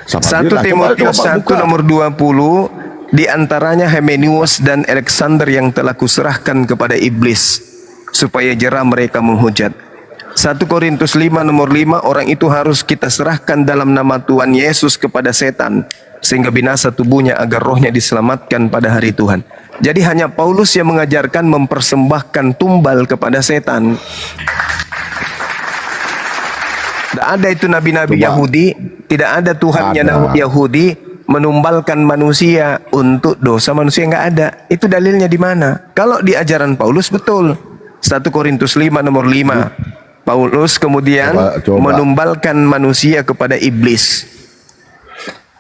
Sama 1 bilang, Timotius coba 1 buka. nomor 20, di antaranya Hymenius dan Alexander yang telah kuserahkan kepada iblis supaya jera mereka menghujat. 1 Korintus 5 nomor 5, orang itu harus kita serahkan dalam nama Tuhan Yesus kepada setan sehingga binasa tubuhnya agar rohnya diselamatkan pada hari Tuhan. Jadi hanya Paulus yang mengajarkan mempersembahkan tumbal kepada setan. Tidak ada itu nabi-nabi Coba. Yahudi, tidak ada Tuhannya Ada. Yahudi menumbalkan manusia untuk dosa manusia, nggak ada. Itu dalilnya di mana? Kalau di ajaran Paulus betul. 1 Korintus 5 nomor 5. Paulus kemudian Coba. menumbalkan manusia kepada iblis.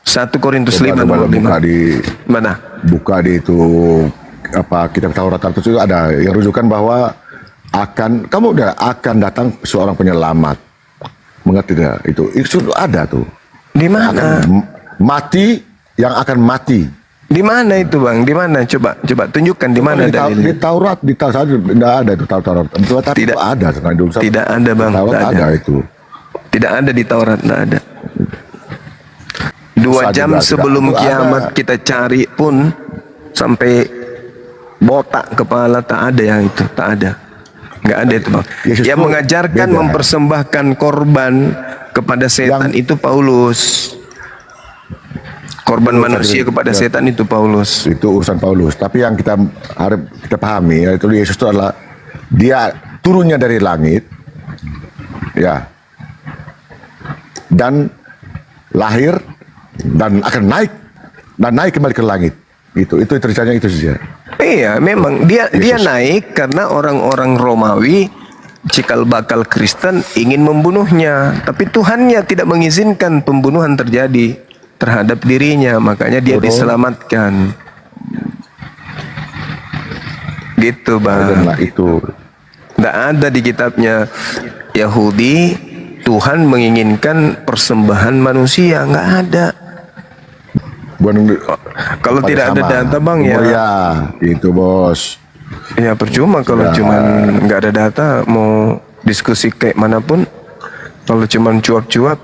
1 Korintus Coba 5 nomor 5. buka di Mana? buka di itu apa kitab Taurat itu juga ada yang rujukan bahwa akan datang seorang penyelamat. Mengerti tidak? Itu ada tuh. Di mana? Akan mati yang akan mati. Di mana itu, Bang? Di mana? Coba tunjukkan di mana Di dalilnya. Taurat, tidak ada itu Taurat. Tidak. Itu ada sekarang dulu. Tidak ada, Bang. Taurat Tidak ada ada. itu. Tidak ada di Taurat, tidak ada. 2 Susah jam juga, sebelum tidak. kiamat Ada. kita cari pun sampai botak kepala, tak ada yang itu, tak ada. Nggak ada itu, Bang. Yesus Yang itu mengajarkan beda. mempersembahkan korban kepada setan itu Paulus. Korban manusia kepada setan itu Paulus. Itu urusan Paulus. Tapi yang kita harus kita pahami yaitu Yesus itu adalah dia turunnya dari langit, ya, dan lahir dan akan naik kembali ke langit. Itu ceritanya itu saja. Iya, memang dia naik karena orang-orang Romawi cikal bakal Kristen ingin membunuhnya, tapi Tuhannya tidak mengizinkan pembunuhan terjadi terhadap dirinya, makanya dia diselamatkan. Gitu, Bang. Nah, itu Tidak ada di kitabnya Yahudi Tuhan menginginkan persembahan manusia, nggak ada. Kalau tidak ada data, Bang, ya. Ya, itu bos. Ya percuma kalau cuman nggak ada data, mau diskusi kayak manapun, kalau cuman cuap-cuap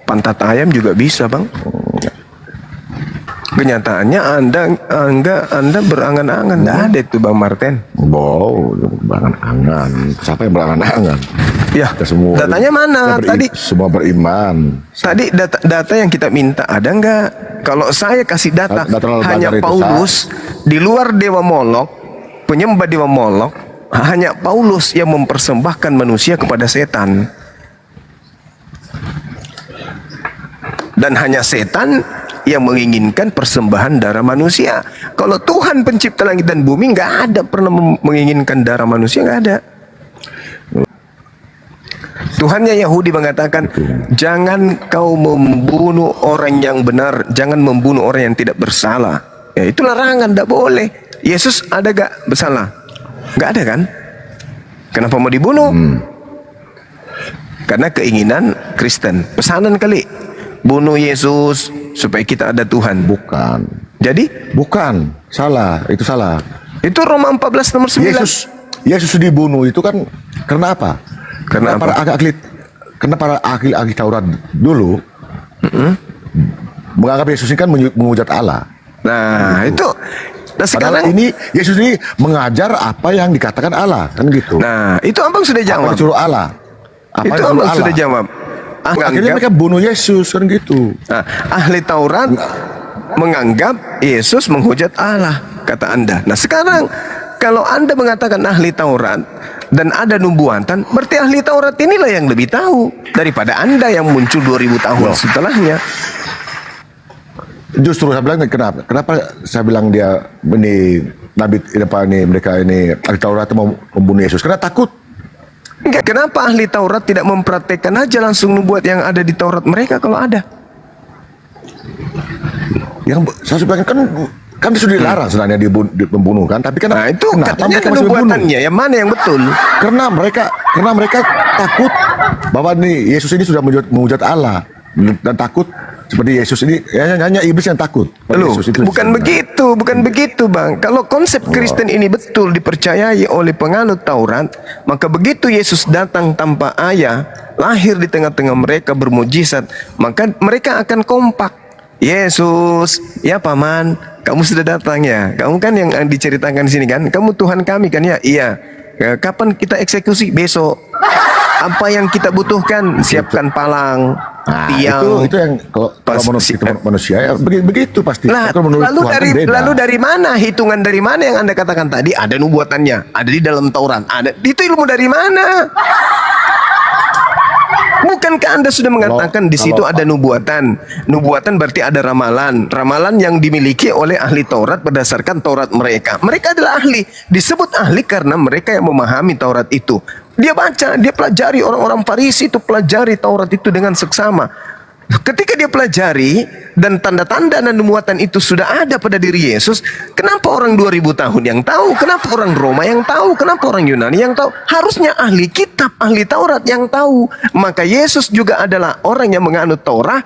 pantat ayam juga bisa, Bang. Kenyataannya Anda berangan-angan, nggak ada itu, Bang Martin. Wow, berangan-angan. Siapa yang berangan-angan? Ya, Kita semua. datanya mana? Tadi semua beriman. Tadi data yang kita minta ada nggak? Kalau saya kasih data, hanya itu, Paulus di luar dewa Molok, penyembah dewa Molok, hanya Paulus yang mempersembahkan manusia kepada setan. Dan hanya setan yang menginginkan persembahan darah manusia. Kalau Tuhan pencipta langit dan bumi nggak ada pernah menginginkan darah manusia, nggak ada. Tuhannya Yahudi mengatakan, jangan kau membunuh orang yang benar, jangan membunuh orang yang tidak bersalah. Ya, itu larangan, tidak boleh. Yesus ada gak bersalah? Nggak ada kan? Kenapa mau dibunuh? Karena keinginan Kristen. Pesanan kali, bunuh Yesus supaya kita ada Tuhan. Bukan. Jadi? Bukan. Salah. Itu salah. Itu Roma 14 nomor 9. Yesus dibunuh itu kan karena apa? Karena apa? Karena para ahli Taurat dulu menganggap Yesus ini kan menghujat Allah. Nah, itu. Nah, Padahal sekarang ini Yesus ini mengajar apa yang dikatakan Allah, kan gitu. Nah, itu abang sudah Apa jawab. yang disuruh Allah? Apa Itu yang disuruh abang Allah? sudah jawab. Akhirnya mereka bunuh Yesus, kan gitu. Nah, ahli Taurat menganggap Yesus menghujat Allah, kata Anda. Nah, sekarang kalau Anda mengatakan ahli Taurat dan ada nubuatan, berarti ahli Taurat inilah yang lebih tahu daripada Anda yang muncul 2000 tahun setelahnya. Justru saya bilang kenapa saya bilang dia ini Nabi mereka ini ahli Taurat mau membunuh Yesus karena takut. Enggak, kenapa ahli Taurat tidak mempraktekkan aja langsung nubuat yang ada di Taurat mereka kalau ada? Yang saya bilang kan sudah dilarang sebenarnya dibunuh kan, tapi kan Nah, itu kenapa katanya mereka masih membunuh? nubuatannya yang mana yang betul? Karena mereka takut bahwa nih Yesus ini sudah menghujat Allah dan takut seperti Yesus ini hanya iblis yang takut. Loh, Yesus itu bukan begitu Bang. Kalau konsep Kristen ini betul dipercayai oleh penganut Taurat, maka begitu Yesus datang tanpa ayah, lahir di tengah-tengah mereka bermujizat, maka mereka akan kompak. Yesus, ya paman, kamu sudah datang ya. Kamu kan yang diceritakan di sini kan, kamu Tuhan kami kan ya. Iya. Kapan kita eksekusi? Besok. Apa yang kita butuhkan? Siapkan palang, tiang. Itu yang kalau manusia ya, begitu pasti. Nah, lalu dari mana hitungan dari mana yang Anda katakan tadi? Ada nubuatannya, ada di dalam Taurat. Ada itu ilmu dari mana? Bukankah Anda sudah mengatakan di situ ada nubuatan? Nubuatan berarti ada ramalan. Ramalan yang dimiliki oleh ahli Taurat berdasarkan Taurat mereka. Mereka adalah ahli. Disebut ahli karena mereka yang memahami Taurat itu. Dia baca, dia pelajari. Orang-orang Farisi itu pelajari Taurat itu dengan seksama. Ketika dia pelajari dan tanda-tanda dan nubuatan itu sudah ada pada diri Yesus, kenapa orang 2000 tahun yang tahu? Kenapa orang Roma yang tahu? Kenapa orang Yunani yang tahu? Harusnya ahli kitab, ahli Taurat yang tahu. Maka Yesus juga adalah orang yang menganut Taurat.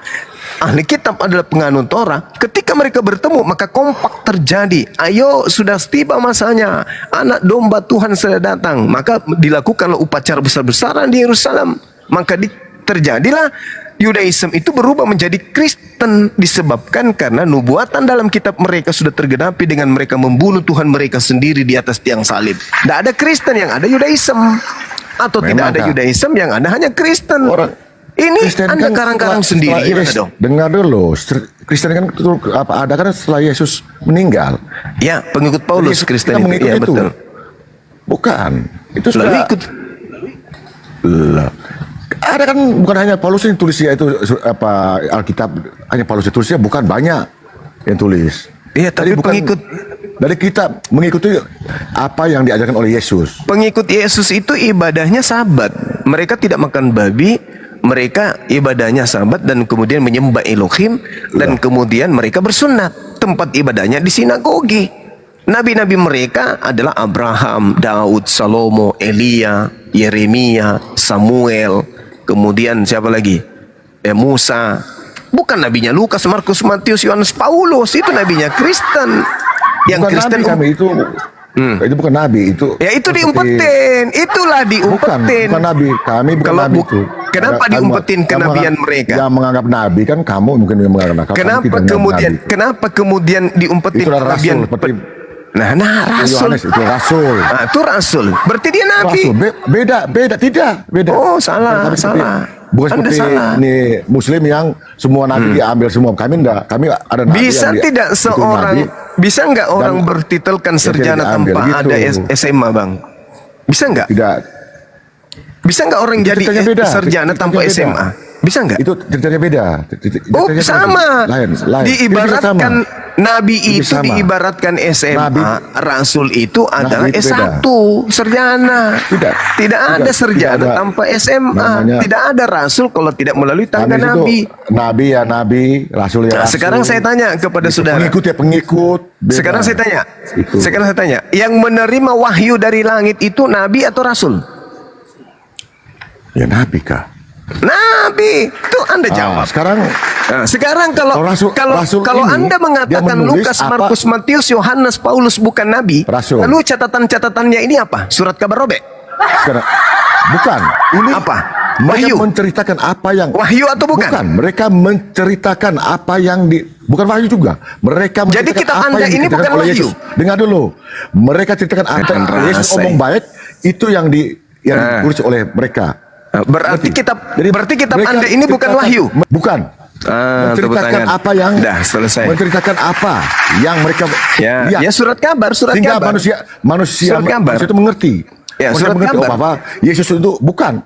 Ahli kitab adalah penganut Taurat. Ketika mereka bertemu, maka kompak terjadi. Ayo, sudah tiba masanya. Anak domba Tuhan sudah datang. Maka dilakukanlah upacara besar-besaran di Yerusalem. Maka terjadilah Yudaism itu berubah menjadi Kristen disebabkan karena nubuatan dalam kitab mereka sudah tergenapi dengan mereka membunuh Tuhan mereka sendiri di atas tiang salib. Tidak ada Kristen, yang ada Yudaism. Atau tidak ada Yudaism, yang ada hanya Kristen. Ini Kristen Anda kan karang-karang sendiri. Dong. Dengar dulu, Kristen kan ada kan setelah Yesus meninggal. Ya, pengikut Paulus Kristen itu. Ya, betul. Bukan. Itu sudah ikut. Ada kan bukan hanya Paulus yang tulisnya itu apa Alkitab, hanya Paulus yang tulisnya, bukan banyak yang tulis. Iya, tapi bukan pengikut dari kita mengikuti apa yang diajarkan oleh Yesus. Pengikut Yesus itu ibadahnya Sabat. Mereka tidak makan babi, mereka ibadahnya Sabat dan kemudian menyembah Elohim dan kemudian mereka bersunat. Tempat ibadahnya di sinagogi. Nabi-nabi mereka adalah Abraham, Daud, Salomo, Elia, Yeremia, Samuel. Kemudian siapa lagi? Musa. Bukan nabinya Lukas, Markus, Matius, Yohanes, Paulus. Itu nabinya Kristen. Yang bukan Kristen nabi kami itu. Itu bukan nabi itu. Ya itu diumpetin. Itulah diumpetin. Bukan nabi. Kami bukan nabi itu. Kenapa diumpetin kenabian mereka? Yang menganggap nabi kan kamu mungkin yang menganggap nabi. Kenapa kemudian diumpetin kenabian? Nah, rasul. Yohanes itu rasul. Nah, itu rasul. Berarti dia nabi. Rasul. Beda, tidak. Beda. Oh, salah. Bukan Anda seperti salah. Ini Muslim yang semua nabi diambil semua. Kami enggak. Kami ada nabi. Bisa tidak seorang, bisa enggak orang bertitelkan sarjana tanpa gitu. Ada SMA, Bang? Bisa enggak? Tidak. Bisa enggak orang jadi sarjana tanpa SMA? Bisa enggak? Itu ceritanya beda. Sama. Lain. Diibaratkan nabi itu diibaratkan SMA, nabi, rasul itu adalah S1, sarjana. Tidak ada sarjana tanpa SMA. Tidak ada rasul kalau tidak melalui tangga nabi. Nabi ya nabi, rasul ya rasul. Sekarang saya tanya kepada saudara. Pengikut ya pengikut. Beda. Sekarang saya tanya, yang menerima wahyu dari langit itu nabi atau rasul? Ya nabi kah? Nabi, itu Anda jawab. Sekarang kalau Anda mengatakan Lukas, Markus, Matius, Yohanes, Paulus bukan nabi, lalu catatan-catatannya ini apa? Surat kabar robek? Bukan. Ini apa? Wahyu. Menceritakan apa yang wahyu atau bukan? Bukan. Mereka menceritakan apa yang bukan wahyu juga. Mereka jadi kitab Anda ini bukan wahyu. Yesus. Dengar dulu. Mereka ceritakan apa yang Yesus omong baik itu yang ditulis oleh mereka. Berarti kitab Anda ini bukan wahyu. Bukan. Menceritakan apa yang selesai. Menceritakan apa yang mereka lihat. Ya surat kabar. Sehingga manusia itu mengerti. Ya, surat kabar. Bahwa Yesus itu bukan.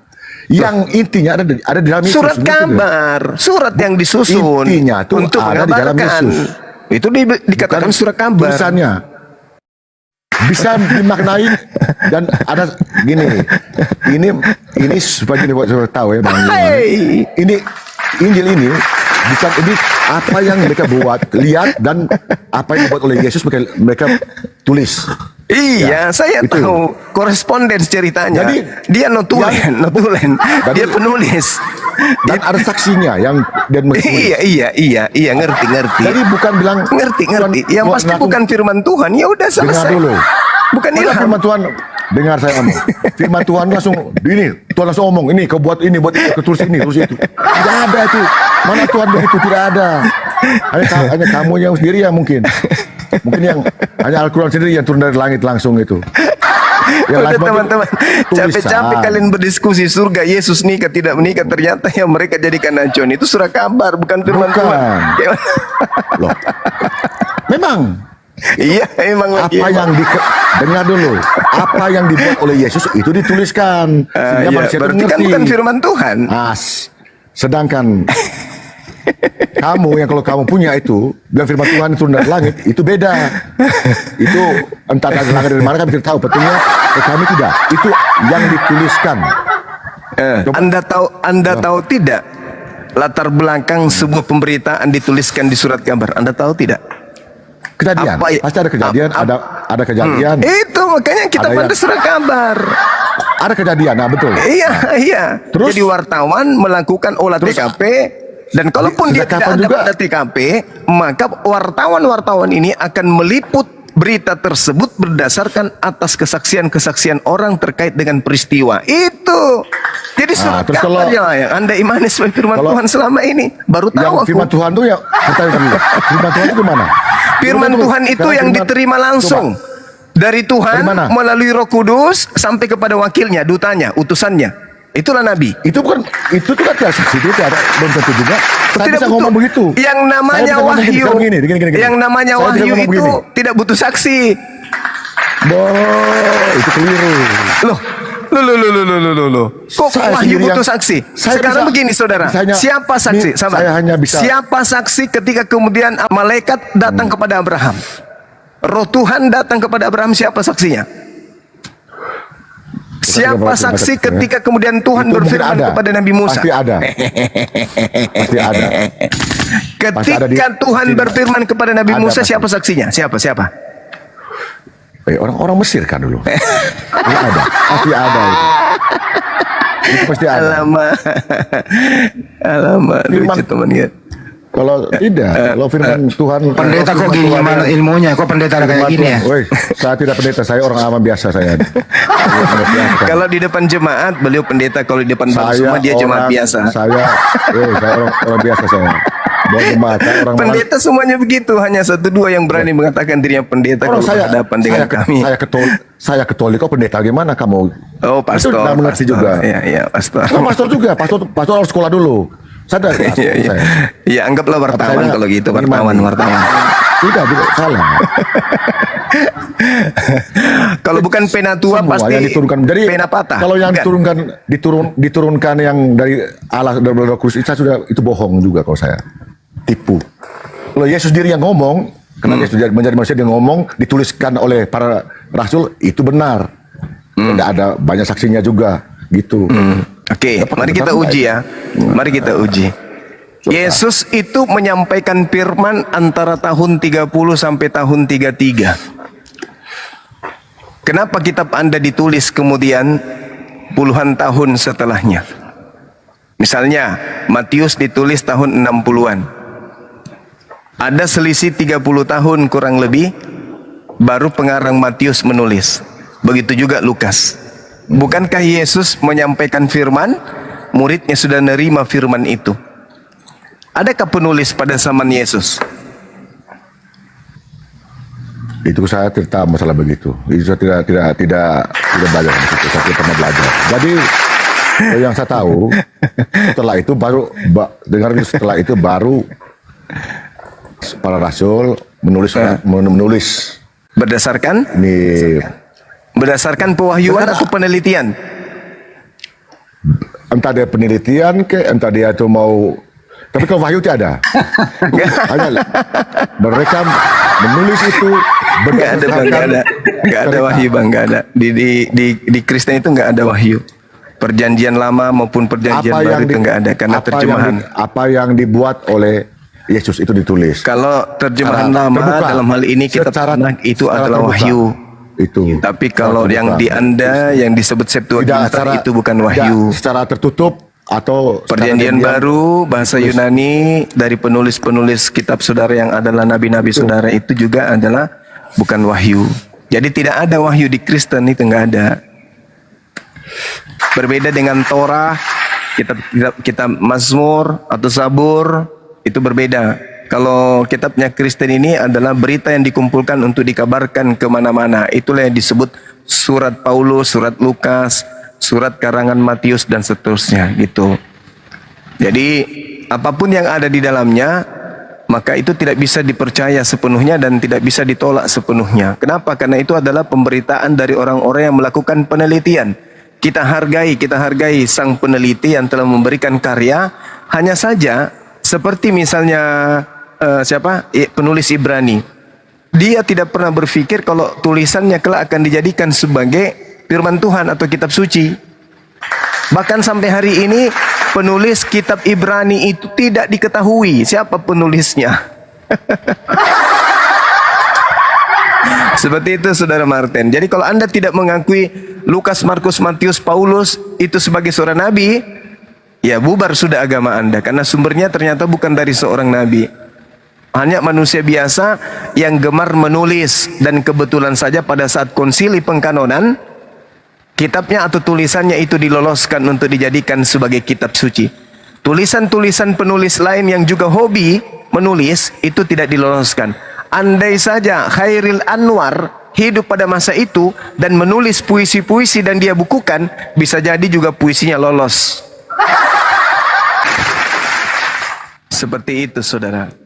Yang intinya ada di dalam Yesus. Surat kabar, surat yang disusun intinya itu untuk ada di dalam Yesus. Itu dikatakan surat kabar. Tulisannya bisa dimaknai dan ada gini. Ini supaya kita tahu ya Bang. Ini Injil ini bukan ini apa yang mereka buat, lihat dan apa yang dibuat oleh Yesus mereka tulis. Iya, Ya, saya itu. tahu korespondens ceritanya. Jadi, dia notulen, dia penulis. Dan ada saksinya yang dan Iya, ngerti. Jadi bukan bilang Ngerti. Yang Tuhan pasti ngaku- bukan firman Tuhan. Ya udah Dengar selesai. dulu. Bukan Maka ilham. firman Tuhan, dengar saya ngomong. Firman Tuhan langsung, ini Tuhan langsung ngomong, ini kau buat ini, buat itu, kau tulis ini, tulis itu. Tidak ada itu. Mana Tuhan begitu, tidak ada. Hanya kamu yang sendiri yang mungkin. Mungkin yang hanya Al-Quran sendiri yang turun dari langit langsung itu. Yang Udah lain semua itu teman-teman, capek-capek tulisan. kalian berdiskusi surga Yesus nikah tidak menikah, ternyata yang mereka jadikan acuan itu surah kabar, bukan firman Bukan. Tuhan. Loh. Memang Iya, emang apa yang dengar dulu, apa yang dibuat oleh Yesus itu dituliskan sehingga iya, manusia itu berarti kan mengerti. bukan firman Tuhan. Sedangkan kamu yang kalau kamu punya itu bilang firman Tuhan turun dari langit itu beda. Itu entah dari langit dari mana kami tidak tahu. Pentingnya kami tidak. Itu yang dituliskan. Anda tahu tidak latar belakang sebuah pemberitaan dituliskan di surat kabar? Anda tahu tidak? Kejadian. Pasti ada kejadian. Ada kejadian. Itu makanya kita Ada pada yang- surat kabar. Ada kejadian. Nah betul. Iya. Terus? Jadi wartawan melakukan olah Terus? TKP, dan kalaupun dia Sejak tidak kapan ada juga? pada TKP, maka wartawan-wartawan ini akan meliput berita tersebut berdasarkan atas kesaksian-kesaksian orang terkait dengan peristiwa itu. Jadi surat terus kabar kalau- yang Anda imani sebagai firman kalau- Tuhan selama ini baru tahu Yang aku. firman Tuhan itu yang kata dulu. Firman Tuhan itu mana? Firman Tuhan itu Karena yang firman- diterima langsung dari Tuhan Dari mana? melalui Roh Kudus sampai kepada wakilnya, dutanya, utusannya. Itulah nabi. Itu bukan, itu tuh kan tidak saksi juga, belum tentu juga. Saya Tidak bisa butuh. ngomong begitu. Yang namanya Saya bisa ngomong wahyu. sekarang gini. Yang namanya Saya bisa wahyu ngomong itu begini. tidak butuh saksi. Itu keliru. Loh. Kok Saya wahyu sendiri butuh yang- saksi? saya Sekarang bisa- begini saudara, misalnya, siapa saksi? ini Sabar. saya hanya bisa- Siapa saksi ketika kemudian malaikat datang kepada Abraham? Roh Tuhan datang kepada Abraham, siapa saksinya? Siapa saksi ketika kemudian Tuhan Itu mungkin berfirman ada. kepada Nabi Musa? Pasti ada. Pasti ada. Pasti ada Ketika di- Tuhan pasti- berfirman kepada Nabi ada Musa, pasti. siapa saksinya? Siapa? Orang-orang Mesir kan dulu. Itu ada. Pasti ada itu. Itu pasti ada. Alamak, Firman- lucu teman ya. Kalau tidak, kalau firman Tuhan. Pendeta kok gini gimana ilmunya? Kok pendeta kayak gini ya? Woi, saya tidak pendeta, saya orang awam biasa saya. Kalau di depan jemaat beliau pendeta, kalau di depan baru semua dia jemaat biasa. Saya orang biasa saya. Bukan jemaat, saya orang Pendeta semuanya begitu, hanya satu dua yang berani mengatakan dirinya pendeta orang kalau berhadapan dengan kami. Saya Katolik, kok pendeta gimana kamu? Oh, pastor. Itu nggak mengerti pastor. juga. Iya, pastor. Oh, pastor juga, pastor harus sekolah dulu. Sadar, Iya. Iya, anggaplah wartawan Saya kalau gitu, bagaimana? wartawan. Tidak, salah. Kalau bukan pena tua Semua pasti yang diturunkan dari pena patah. Kalau yang Bukan. diturunkan yang dari Allah dari Roh Kudus itu bohong juga kalau saya. Tipu. Kalau Yesus sendiri yang ngomong, karena Yesus menjadi manusia dia ngomong, dituliskan oleh para rasul itu benar. Tidak ada banyak saksinya juga gitu. Oke, Dapat mari kita benar uji ya. Mari kita uji. Yesus itu menyampaikan firman antara tahun 30 sampai tahun 33. Kenapa kitab Anda ditulis kemudian puluhan tahun setelahnya? Misalnya, Matius ditulis tahun 60-an. Ada selisih 30 tahun kurang lebih, baru pengarang Matius menulis. Begitu juga Lukas. Bukankah Yesus menyampaikan firman, muridnya sudah menerima firman itu? Adakah penulis pada zaman Yesus? Itu saya tidak tahu masalah begitu. Itu saya tidak belajar di situ. Saya tidak pernah belajar. Jadi yang saya tahu setelah itu baru para rasul menulis Berdasarkan ini pewahyuan atau penelitian? entah dia penelitian entah dia itu mau, tapi kalau wahyu tidak ada. Hanya mereka menulis itu Nggak ada wahyu bang, nggak ada. Di Kristen itu nggak ada wahyu. Perjanjian lama maupun perjanjian baru itu nggak ada karena terjemahan. Apa yang dibuat oleh Yesus itu ditulis. Kalau terjemahan Secara lama terbuka. dalam hal ini kita Secara- pandang itu secara adalah terbuka. wahyu. itu. Tapi kalau yang di Anda yang disebut Septuaginta itu bukan wahyu. Tidak secara tertutup atau secara Perjanjian diam-diam. baru bahasa Yunani dari penulis-penulis kitab saudara yang adalah nabi-nabi saudara itu juga adalah bukan wahyu. Jadi tidak ada wahyu di Kristen, itu enggak ada. Berbeda dengan Torah, kitab Mazmur atau Zabur itu berbeda. Kalau kitabnya Kristen ini adalah berita yang dikumpulkan untuk dikabarkan kemana-mana. Itulah yang disebut surat Paulus, surat Lukas, surat karangan Matius dan seterusnya gitu. Jadi apapun yang ada di dalamnya, maka itu tidak bisa dipercaya sepenuhnya dan tidak bisa ditolak sepenuhnya. Kenapa? Karena itu adalah pemberitaan dari orang-orang yang melakukan penelitian. Kita hargai sang peneliti yang telah memberikan karya. Hanya saja seperti misalnya penulis Ibrani, dia tidak pernah berpikir kalau tulisannya kelak akan dijadikan sebagai firman Tuhan atau kitab suci. Bahkan sampai hari ini penulis kitab Ibrani itu tidak diketahui siapa penulisnya. Seperti itu saudara Martin. Jadi kalau Anda tidak mengakui Lukas, Markus, Matius, Paulus itu sebagai seorang nabi, ya bubar sudah agama Anda, karena sumbernya ternyata bukan dari seorang nabi. Hanya manusia biasa yang gemar menulis, dan kebetulan saja pada saat konsili pengkanonan kitabnya atau tulisannya itu diloloskan untuk dijadikan sebagai kitab suci. Tulisan-tulisan penulis lain yang juga hobi menulis itu tidak diloloskan. Andai saja Khairil Anwar hidup pada masa itu dan menulis puisi-puisi dan dia bukukan, bisa jadi juga puisinya lolos. Seperti itu saudara.